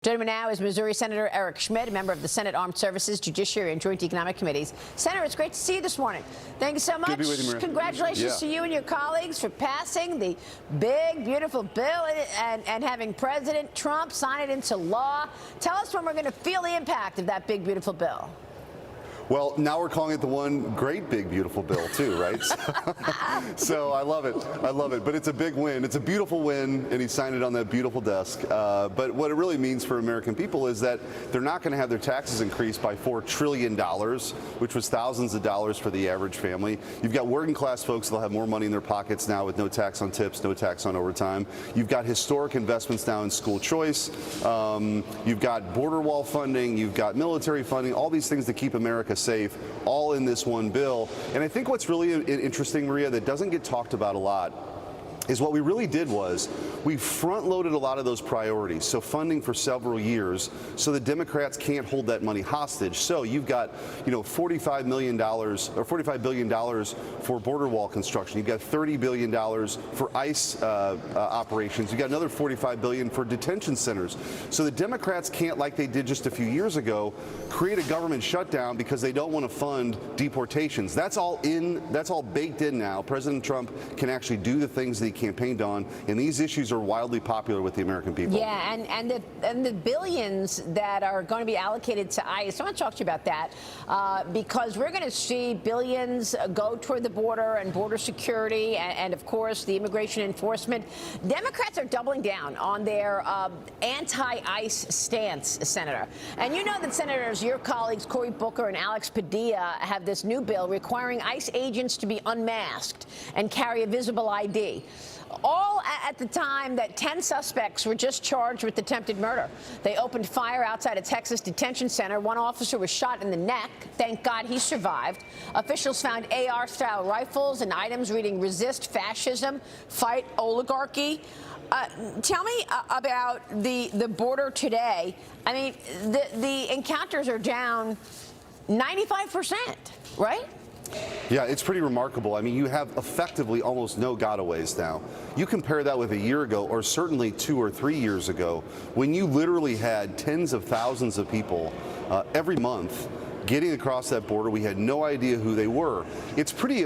Joining me now is Missouri Senator Eric Schmitt, a member of the Senate Armed Services, Judiciary, and Joint Economic Committees. Senator, it's great to see you this morning. Thank you so much. Good to be with you, Maria. Congratulations to you and your colleagues for passing the big, beautiful bill and having President Trump sign it into law. Tell us when we're going to feel the impact of that big, beautiful bill. Well, now we're calling it the one great big beautiful bill too, right? So I love it. I love it. But it's a big win. It's a beautiful win, and he signed it on that beautiful desk. But what it really means for American people is that they're not going to have their taxes increased by $4 trillion, which was thousands of dollars for the average family. You've got working class folks that'll have more money in their pockets now with no tax on tips, no tax on overtime. You've got historic investments now in school choice. You've got border wall funding. You've got military funding. All these things to keep America safe, all in this one bill. And I think what's really interesting, Maria, that doesn't get talked about a lot is what we really did was we front-loaded a lot of those priorities, so funding for several years, so the Democrats can't hold that money hostage. So you've got, $45 million or $45 billion for border wall construction. You've got $30 billion for ICE operations. You've got another $45 billion for detention centers. So the Democrats can't, like they did just a few years ago, create a government shutdown because they don't want to fund deportations. That's all baked in now. President Trump can actually do the things that he campaigned on, and these issues are wildly popular with the American people. Yeah, and the billions that are going to be allocated to ICE. I want to talk to you about that because we're going to see billions go toward the border and border security and of course, the immigration enforcement. Democrats are doubling down on their anti-ICE stance, Senator. And you know that Senators, your colleagues, Cory Booker and Alex Padilla, have this new bill requiring ICE agents to be unmasked and carry a visible ID. All at the time that 10 suspects were just charged with attempted murder. They opened fire outside a Texas detention center. One officer was shot in the neck. Thank God he survived. Officials found AR-style rifles and items reading "Resist Fascism, Fight Oligarchy." Tell me about the border today. I mean, the encounters are down 95%, right? Yeah, it's pretty remarkable. I mean, you have effectively almost no gotaways now. You compare that with a year ago, or certainly 2 or 3 years ago, when you literally had tens of thousands of people every month getting across that border. We had no idea who they were. It's pretty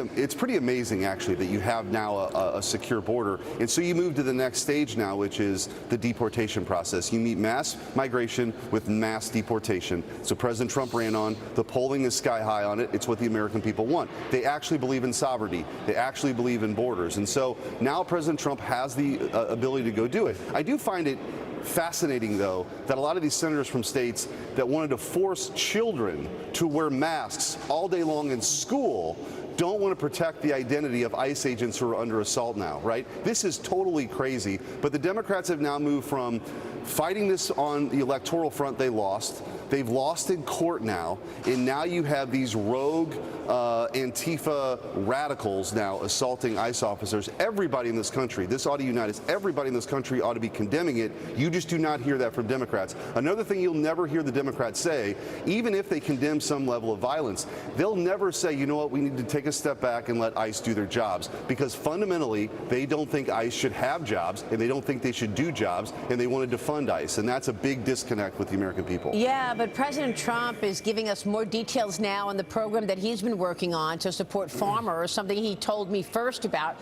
amazing, actually, that you have now a secure border. And so you move to the next stage now, which is the deportation process. You meet mass migration with mass deportation. So President Trump ran on. The polling is sky high on it. It's what the American people want. They actually believe in sovereignty. They actually believe in borders. And so now President Trump has the ability to go do it. I do find it fascinating, though, that a lot of these senators from states that wanted to force children to wear masks all day long in school don't want to protect the identity of ICE agents who are under assault now, right? This is totally crazy. But the Democrats have now moved from fighting this on the electoral front. They lost. They've lost in court now. And now you have these rogue Antifa radicals now assaulting ICE officers. Everybody in this country, this ought to unite us. Everybody in this country ought to be condemning it. You just do not hear that from Democrats. Another thing you'll never hear the Democrats say, even if they condemn some level of violence, they'll never say, you know what, we need to take a step back and let ICE do their jobs. Because fundamentally, they don't think ICE should have jobs, and they don't think they should do jobs, and they want to defund ICE. And that's a big disconnect with the American people. Yeah, but President Trump is giving us more details now on the program that he's been working on to support farmers, something he told me first about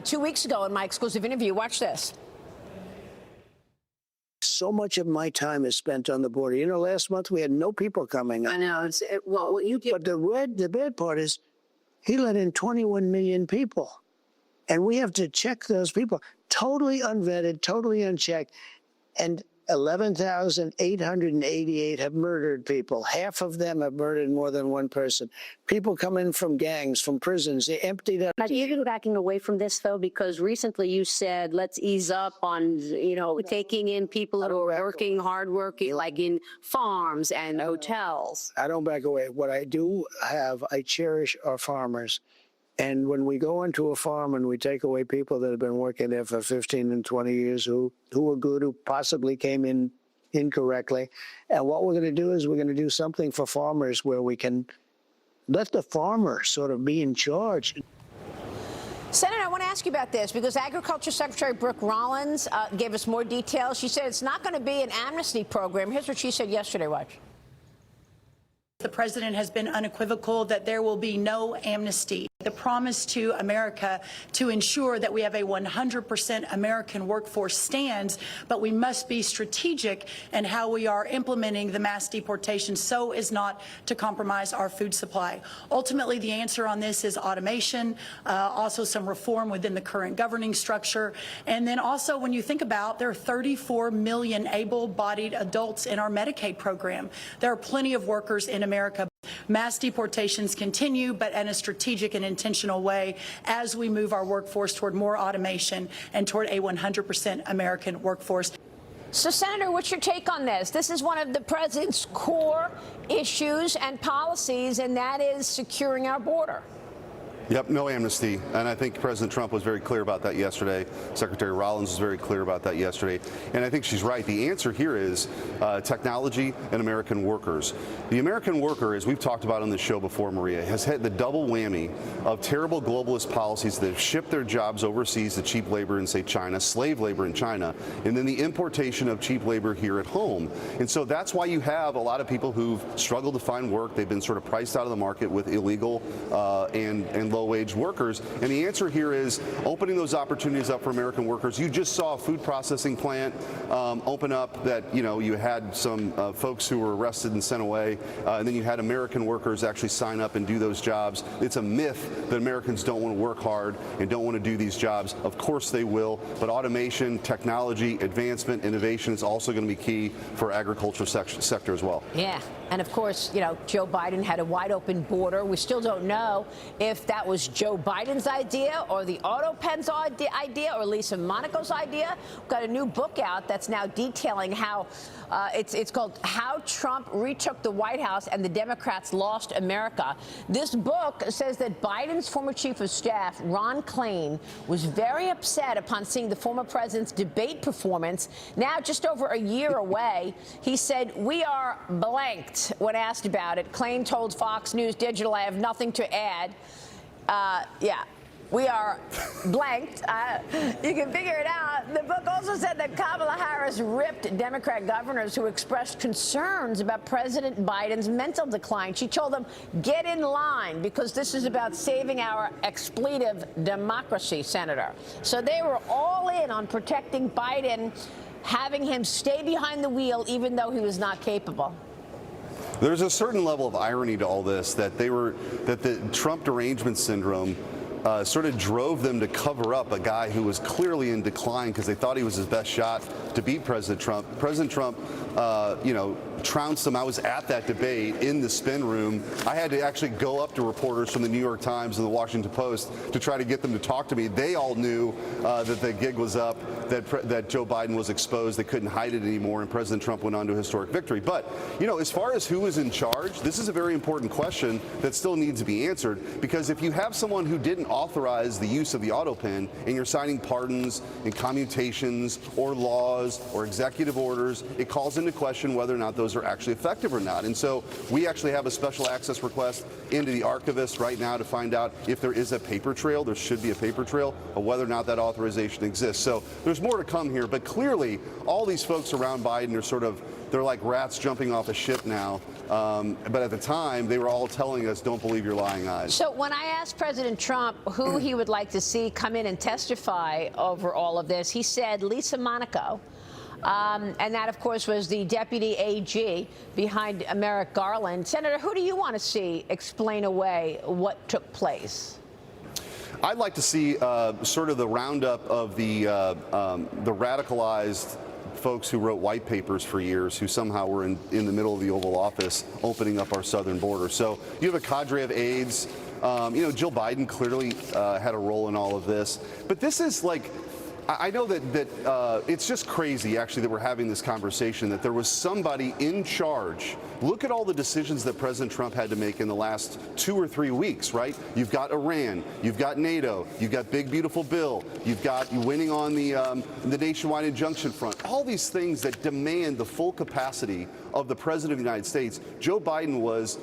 2 weeks ago in my exclusive interview. Watch this. So much of my time is spent on the border. You know, last month we had no people coming. I know. Well, you get. But the bad part is he let in 21 million people. And we have to check those people. Totally unvetted, totally unchecked. And 11,888 have murdered people. Half of them have murdered more than one person. People come in from gangs, from prisons. They emptied out. Are you backing away from this, though? Because recently you said, let's ease up on, taking in people who are working, hardworking, like in farms and hotels. I don't back away. What I do have, I cherish our farmers. And when we go into a farm and we take away people that have been working there for 15 and 20 years who are good, who possibly came in incorrectly, and what we're going to do is we're going to do something for farmers where we can let the farmer sort of be in charge. Senator, I want to ask you about this because Agriculture Secretary Brooke Rollins gave us more details. She said it's not going to be an amnesty program. Here's what she said yesterday. Watch. The president has been unequivocal that there will be no amnesty. The promise to America to ensure that we have a 100% American workforce stands, but we must be strategic in how we are implementing the mass deportation so as not to compromise our food supply. Ultimately, the answer on this is automation, also some reform within the current governing structure. And then also when you think about there are 34 million able-bodied adults in our Medicaid program. There are plenty of workers in America. Mass deportations continue, but in a strategic and intentional way as we move our workforce toward more automation and toward a 100% American workforce. So, Senator, what's your take on this? This is one of the president's core issues and policies, and that is securing our border. Yep, no amnesty. And I think President Trump was very clear about that yesterday. Secretary Rollins was very clear about that yesterday. And I think she's right. The answer here is technology and American workers. The American worker, as we've talked about on the show before, Maria, has had the double whammy of terrible globalist policies that have shipped their jobs overseas to cheap labor in, say, China, slave labor in China, and then the importation of cheap labor here at home. And so that's why you have a lot of people who've struggled to find work. They've been sort of priced out of the market with illegal and low-wage workers. And the answer here is opening those opportunities up for American workers. You just saw a food processing plant open up that, you had some folks who were arrested and sent away, and then you had American workers actually sign up and do those jobs. It's a myth that Americans don't want to work hard and don't want to do these jobs. Of course they will, but automation, technology, advancement, innovation is also going to be key for agriculture sector as well. Yeah. And of course, Joe Biden had a wide open border. We still don't know if that was Joe Biden's idea or the AutoPen's idea or Lisa Monaco's idea. We've got a new book out that's now detailing how it's called How Trump Retook the White House and the Democrats Lost America. This book says that Biden's former chief of staff, Ron Klain, was very upset upon seeing the former president's debate performance. Now, just over a year away, he said, "We are blanked." When asked about it, Klain told Fox News Digital, "I have nothing to add." Yeah, we are blanked. You can figure it out. The book also said that Kamala Harris ripped Democrat governors who expressed concerns about President Biden's mental decline. She told them, "Get in line, because this is about saving our expletive democracy, Senator." So they were all in on protecting Biden, having him stay behind the wheel even though he was not capable. There's a certain level of irony to all this that the Trump derangement syndrome sort of drove them to cover up a guy who was clearly in decline because they thought he was his best shot to beat President Trump. President Trump, trounced him. I was at that debate in the spin room. I had to actually go up to reporters from the New York Times and the Washington Post to try to get them to talk to me. They all knew that the gig was up, that Joe Biden was exposed. They couldn't hide it anymore, and President Trump went on to a historic victory. But, as far as who is in charge, this is a very important question that still needs to be answered, because if you have someone who didn't authorize the use of the auto pen and you're signing pardons and commutations or laws or executive orders, it calls into question whether or not those are actually effective or not. And so we actually have a special access request into the archivist right now to find out if there is a paper trail. There should be a paper trail of whether or not that authorization exists. So there's more to come here, but clearly all these folks around Biden are they're like rats jumping off a ship now. But at the time, they were all telling us, "Don't believe your lying eyes." So when I asked President Trump who he would like to see come in and testify over all of this, he said Lisa Monaco. And that, of course, was the deputy AG behind Merrick Garland. Senator, who do you want to see explain away what took place? I'd like to see sort of the roundup of the radicalized folks who wrote white papers for years, who somehow were in the middle of the Oval Office opening up our southern border. So you have a cadre of aides. Jill Biden clearly had a role in all of this. But this is like, I know that it's just crazy, actually, that we're having this conversation, that there was somebody in charge. Look at all the decisions that President Trump had to make in the last 2 or 3 weeks, right? You've got Iran, you've got NATO, you've got Big Beautiful Bill, you've got you winning on the nationwide injunction front. All these things that demand the full capacity of the President of the United States. Joe Biden was,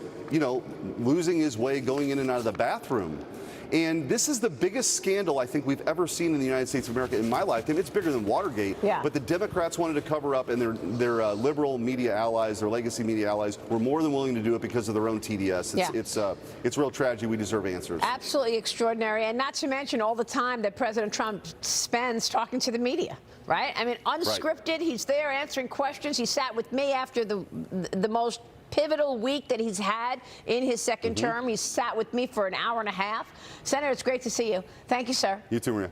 losing his way, going in and out of the bathroom. And this is the biggest scandal I think we've ever seen in the United States of America in my lifetime. It's bigger than Watergate. Yeah. But the Democrats wanted to cover up, and their liberal media allies, their legacy media allies, were more than willing to do it because of their own TDS. It's real tragedy. We deserve answers. Absolutely extraordinary, and not to mention all the time that President Trump spends talking to the media. Right? I mean, unscripted. Right. He's there answering questions. He sat with me after the most pivotal week that he's had in his second term. He sat with me for an hour and a half. Senator, it's great to see you. Thank you, sir. You too, Maria.